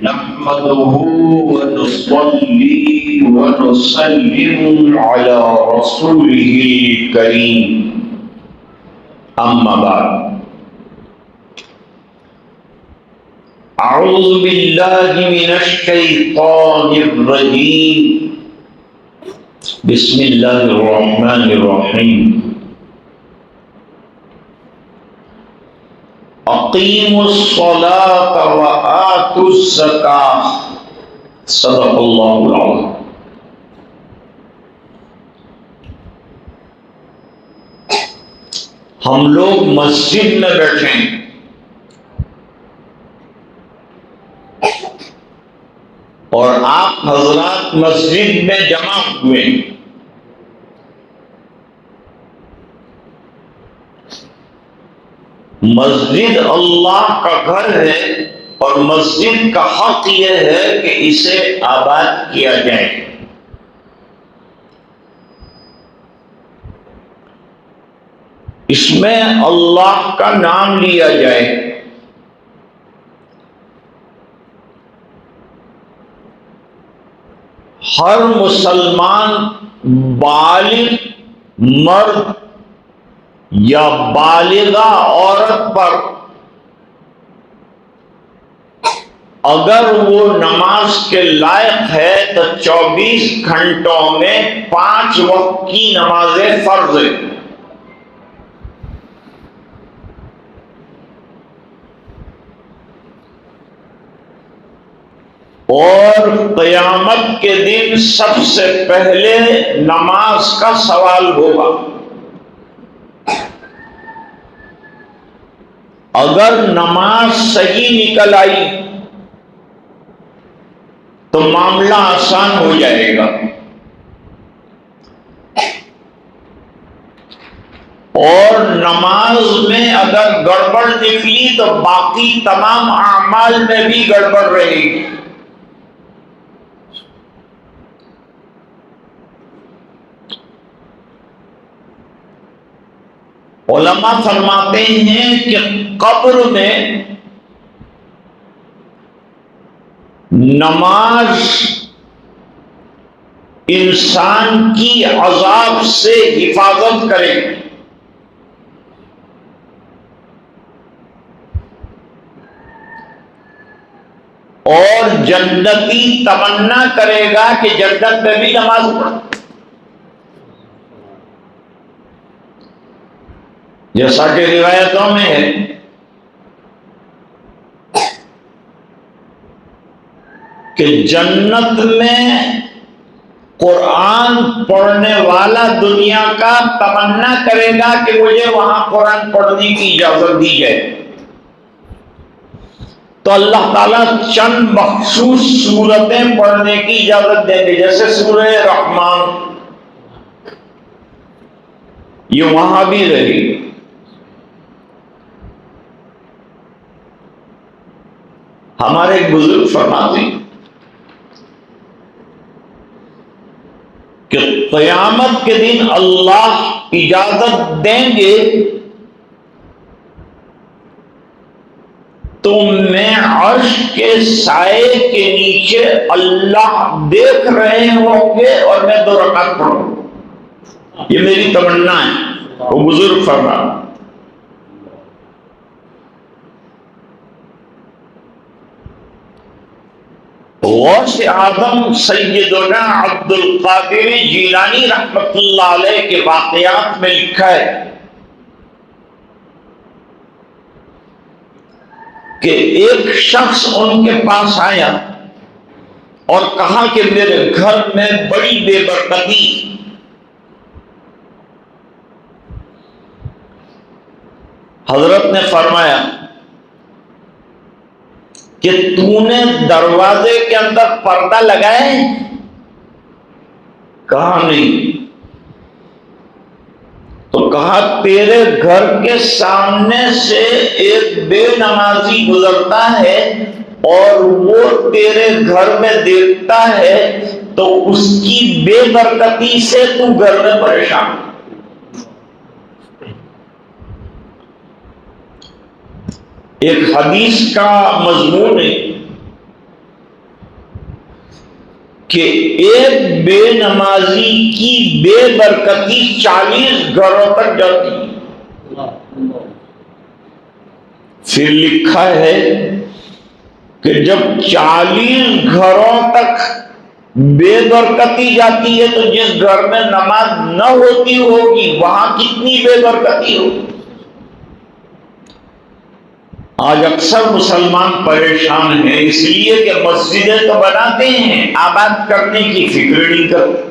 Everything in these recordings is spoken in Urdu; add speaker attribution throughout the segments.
Speaker 1: نحمده ونصلي ونسلم على رسوله الكريم أما بعد أعوذ بالله من الشيطان الرجيم بسم الله الرحمن الرحيم اقیموا الصلاة وآتوا الزکاة صدق اللہ العظیم۔ ہم لوگ مسجد میں بیٹھے ہیں اور آپ حضرات مسجد میں جمع ہوئے ہیں۔ مسجد اللہ کا گھر ہے اور مسجد کا حق یہ ہے کہ اسے آباد کیا جائے۔ اس میں اللہ کا نام لیا جائے۔ ہر مسلمان بالغ مرد یا بالغہ عورت پر اگر وہ نماز کے لائق ہے تو 24 گھنٹوں میں 5 وقت کی نمازیں فرض ہیں۔ اور قیامت کے دن سب سے پہلے نماز کا سوال ہوگا۔ اگر نماز صحیح نکل آئی تو معاملہ آسان ہو جائے گا، اور نماز میں اگر گڑبڑ نکلی تو باقی تمام اعمال میں بھی گڑبڑ رہے گی۔ علماء فرماتے ہیں کہ قبر میں نماز انسان کی عذاب سے حفاظت کرے، اور جنتی تمنا کرے گا کہ جنت میں بھی نماز پڑھے۔ جیسا کہ روایتوں میں ہے کہ جنت میں قرآن پڑھنے والا دنیا کا تمنا کرے گا کہ مجھے وہاں قرآن پڑھنے کی اجازت دی جائے، تو اللہ تعالیٰ چند مخصوص سورتیں پڑھنے کی اجازت دیں گے، جیسے سورہ رحمان، یہ وہاں بھی رہی۔ ہمارے ایک بزرگ فرماتے ہیں کہ قیامت کے دن اللہ اجازت دیں گے تو میں عرش کے سائے کے نیچے اللہ دیکھ رہے ہوں گے اور میں 2 رکعت پڑھوں۔ یہ میری تمنا ہے، وہ بزرگ فرماتے۔ غوث اعظم سیدنا عبد القادر جیلانی رحمت اللہ علیہ کے واقعات میں لکھا ہے کہ ایک شخص ان کے پاس آیا اور کہا کہ میرے گھر میں بڑی بے برکتی، حضرت نے فرمایا کہ تو نے دروازے کے اندر پردہ لگائے؟ کہا نہیں۔ تو کہا تیرے گھر کے سامنے سے ایک بے نمازی گزرتا ہے اور وہ تیرے گھر میں دیکھتا ہے تو اس کی بے برکتی سے تو گھر میں پریشان۔ ایک حدیث کا مضمون ہے کہ ایک بے نمازی کی بے برکتی 40 گھروں تک جاتی ہے۔ پھر لکھا ہے کہ جب 40 گھروں تک بے برکتی جاتی ہے تو جس گھر میں نماز نہ ہوتی ہوگی وہاں کتنی بے برکتی ہوگی۔ آج اکثر مسلمان پریشان ہیں اس لیے کہ مسجدیں تو بناتے ہیں، آباد کرنے کی فکر نہیں کرتے۔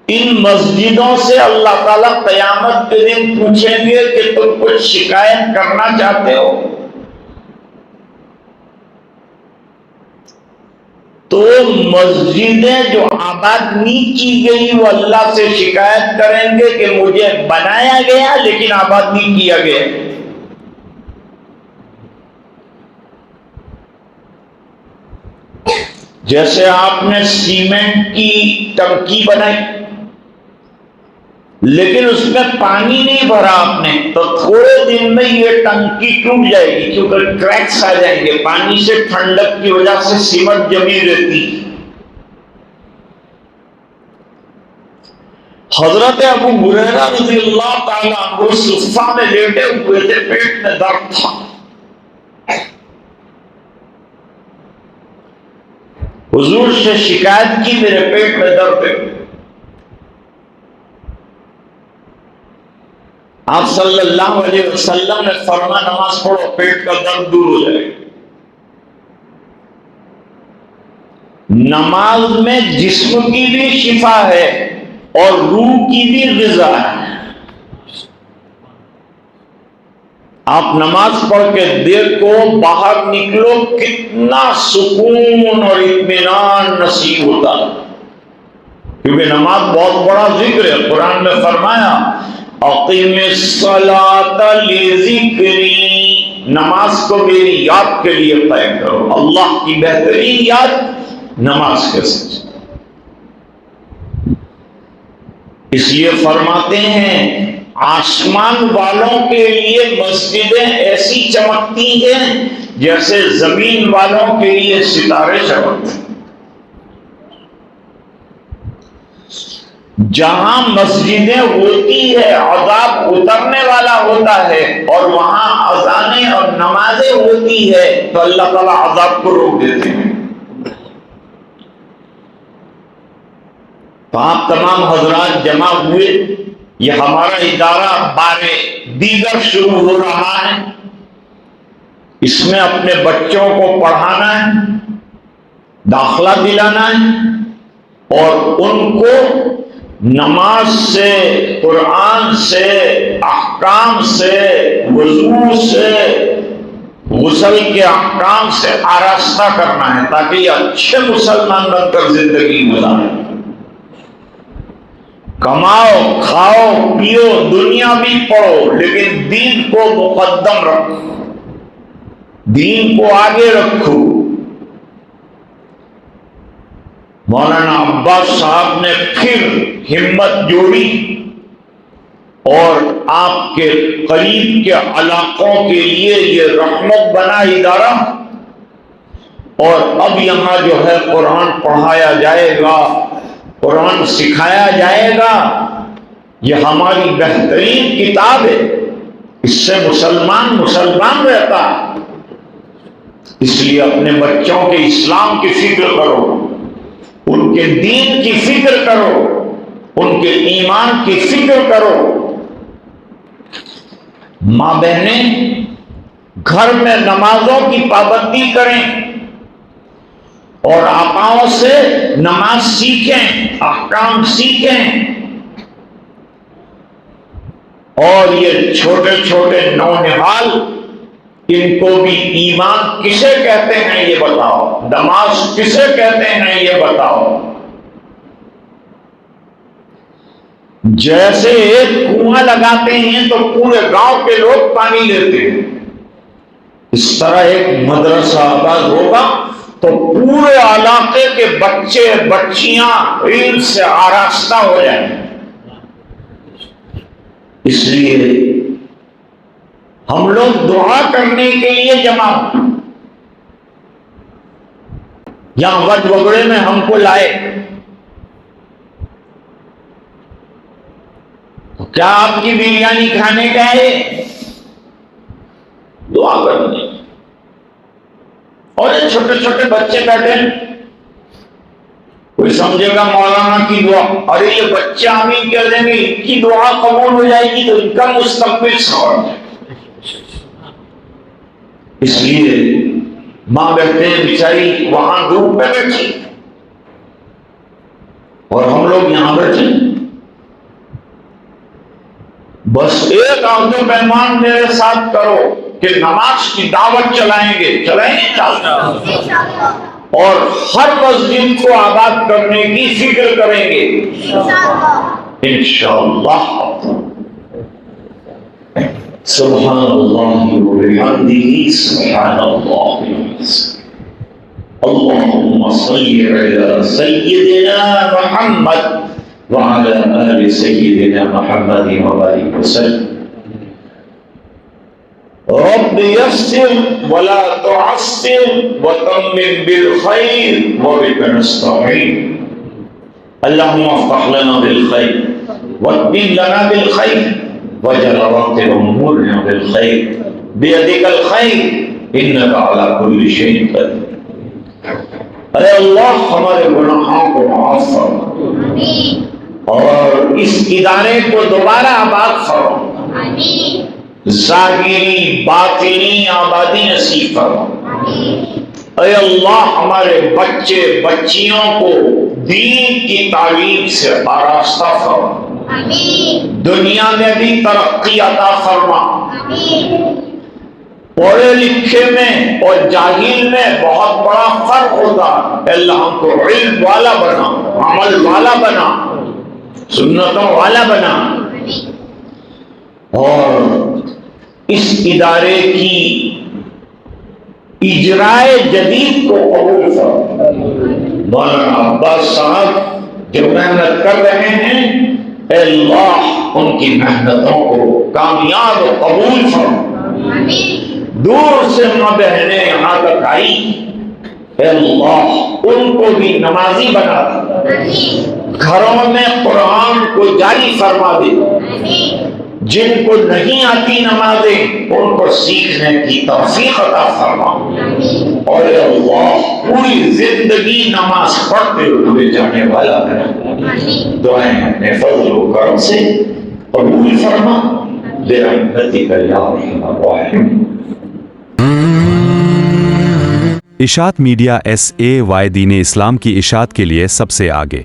Speaker 1: ان مسجدوں سے اللہ تعالیٰ قیامت کے دن پوچھیں گے کہ تم کچھ شکایت کرنا چاہتے ہو تو مسجدیں جو آباد نہیں کی گئی وہ اللہ سے شکایت کریں گے کہ مجھے بنایا گیا لیکن آباد نہیں کیا گیا۔ جیسے آپ نے سیمنٹ کی ٹنکی بنائی لیکن اس میں پانی نہیں بھرا آپ نے تو تھوڑے دن میں یہ ٹنکی ٹوٹ جائے گی کیونکہ کریکس آ جائیں گے، پانی سے ٹھنڈک کی وجہ سے سیمنٹ جمی رہتی۔ حضرت ابو ہریرہ رضی اللہ تعالیٰ عنہ صفہ میں لیٹے ہوئے تھے، پیٹ میں درد تھا۔ حضور سے شکایت کی میرے پیٹ میں درد ہے۔ آپ صلی اللہ علیہ وسلم نے فرمایا نماز پڑھو پیٹ کا درد دور ہو جائے گا۔ نماز میں جسم کی بھی شفا ہے اور روح کی بھی غذا ہے۔ آپ نماز پڑھ کے دیکھو باہر نکلو کتنا سکون اور اطمینان نصیب ہوتا ہے، کیونکہ نماز بہت بڑا ذکر ہے۔ قرآن میں فرمایا اقیم الصلاۃ لذکری، نماز کو میری یاد کے لیے قائم کرو۔ اللہ کی بہترین یاد نماز کے ساتھ، اس لیے فرماتے ہیں آسمان والوں کے لیے مسجدیں ایسی چمکتی ہیں جیسے زمین والوں کے لیے ستارے چمکتے ہیں۔ جہاں مسجدیں ہوتی ہے عذاب اترنے والا ہوتا ہے اور وہاں اذانیں اور نمازیں ہوتی ہے تو اللہ تعالیٰ عذاب کو روک دیتے ہیں۔ تو آپ تمام حضرات جمع ہوئے، یہ ہمارا ادارہ بارے دیگر شروع ہو رہا ہے، اس میں اپنے بچوں کو پڑھانا ہے، داخلہ دلانا ہے اور ان کو نماز سے، قرآن سے، احکام سے، وضو سے، غسل کے احکام سے آراستہ کرنا ہے تاکہ یہ اچھے مسلمان بن کر زندگی گزاریں۔ کماؤ، کھاؤ، پیو، دنیا بھی پڑھو لیکن دین کو مقدم رکھو، دین کو آگے رکھو۔ مولانا عباس صاحب نے پھر ہمت جوڑی اور آپ کے قریب کے علاقوں کے لیے یہ رحمت بنا ادارہ، اور اب یہاں جو ہے قرآن پڑھایا جائے گا، قرآن سکھایا جائے گا۔ یہ ہماری بہترین کتاب ہے، اس سے مسلمان رہتا ہے۔ اس لیے اپنے بچوں کے اسلام کی فکر کرو، ان کے دین کی فکر کرو، ان کے ایمان کی فکر کرو۔ ماں بہنیں گھر میں نمازوں کی پابندی کریں اور آقاؤں سے نماز سیکھیں، احکام سیکھیں، اور یہ چھوٹے چھوٹے نونہال ان کو بھی ایمان کسے کہتے ہیں یہ بتاؤ، نماز کسے کہتے ہیں یہ بتاؤ۔ جیسے ایک کنواں لگاتے ہیں تو پورے گاؤں کے لوگ پانی لیتے ہیں، اس طرح ایک مدرسہ آباد ہوگا تو پورے علاقے کے بچے بچیاں علم سے آراستہ ہو جائیں گے۔ اس لیے ہم لوگ دعا کرنے کے لیے جمع، یہاں وٹ وگڑے میں ہم کو لائے، تو کیا آپ کی بریانی کھانے کا ہے؟ دعا کرنے۔ اور یہ چھوٹے چھوٹے بچے بیٹھے ہیں، کوئی سمجھے گا مولانا کی دعا، ارے یہ بچے آمین کہہ دیں گے، ان کی دعا قبول ہو جائے گی تو ان کا مستقبل سنور جائے۔ اس لیے ماں بیٹھتے ہیں بیچاری وہاں دھوپ پہ بیٹھی، اور ہم لوگ یہاں بیٹھے۔ بس ایک عہد و پیمان میرے ساتھ کرو کہ نماز کی دعوت چلائیں گے اور ہر مسجد کو آباد کرنے کی فکر کریں گے انشاءاللہ۔ سبحان اللہ و بحمدہ، سبحان اللہ اللہم صلی علی سیدنا محمد وعلی آل سیدنا محمد وبارک وسلم۔ رب یسر ولا تعسر وتمم بالخیر وبک نستعین۔ اللہم افتح لنا بالخیر واتمم لنا بالخیر واجعل عواقب امورنا بالخیر بیدک الخیر انک علی کل شیء قدیر۔ اے اللہ ہمارے گناہوں کو معاف فرما اور اس ادارے کو دوبارہ آباد فرما، ظاہری باطنی آبادی نصیب فرما۔ اے اللہ ہمارے بچے بچیوں کو دین کی تعلیم سے آراستہ فرما، دنیا میں بھی ترقی عطا فرما۔ پڑھے لکھے میں اور جاہل میں بہت بڑا فرق ہوتا ہے، اللہ ہم کو علم والا بنا، عمل والا بنا، سنتوں والا بنا، اور اس ادارے کی اجرائے جدید کو قبول فرما۔ مولانا عباس صاحب جو محنت کر رہے ہیں، اے اللہ ان کی محنتوں کو کامیاب و قبول فرما۔ دور سے ماں بہنیں یہاں تک آئی، اے اللہ ان کو بھی نمازی بنا دے، گھروں میں قرآن کو جاری فرما دے، جن کو نہیں آتی نمازیں ان کو سیکھنے کی توفیق عطا فرما، اور اے اللہ پوری زندگی نماز پڑھتے ہوئے جانے والا بنا۔ دعائیں اپنے فضل و کرم سے قبول فرما برحمتک یا ارحم الراحمین۔
Speaker 2: اشاعت میڈیا SA دین اسلام کی اشاعت کے لیے سب سے آگے۔